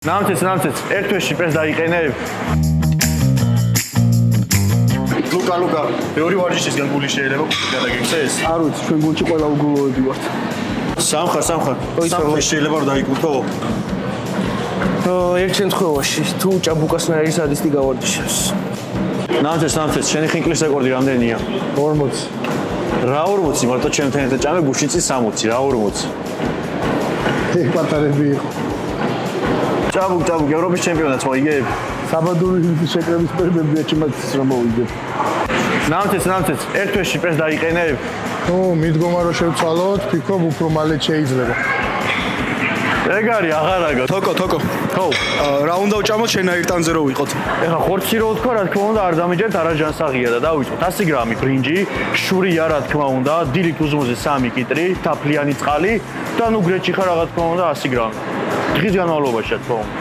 ნამცეც, ერთ თვეში პრეს დაიყენებ. ლუკა, ბევრი ვარჯიშისგან გული შეიძლება გადაგიქცეს? არ ვიცი, ჩვენ გულში ყველა უგულოები ვართ. სამხარ. სამხარ შეიძლება რომ დაიკუთო? ერთ შემთხვევაში თუ ჭაბუკასნაირი სადისტი გავარჯიშებს. ნამცეც, შენი ხინკლის რეკორდი რამდენია? 40. რა 40? მარტო ჩემთან ერთად ჭამე გუშინწი 60, რა 40? ეგ პატარები იყო. ჭაბუკ, ევროპის ჩემპიონატს მოიგებ? საბადური შეკრების პერიოდია ჩემთვის რომ მოვიგებ. ნამცეც, ერთ თვეში პრეს დაიყენებ. მიდგომა რომ შევცვალოთ, ფიქრობ უფრო მალე შეიძლება. ეგ არის აღარაგა. თოკო. ხო. რა უნდა ვჭამოთ შენაირტანზე რო ვიყოთ? ეხლა ხორცი რო თქვა, რა თქმა უნდა, არ დამიჯერთ არაჯანსაღია და დავიწყოთ 100 გრამი ბრინჯი, შურია რა თქმა უნდა, დილით უზმოზე 3 კიტრი, თაფლიანი წყალი და ნუ გრეჩი ხარ რა თქმა უნდა 100 გრამი. დღის განმავლობაში რა თქმა უნდა.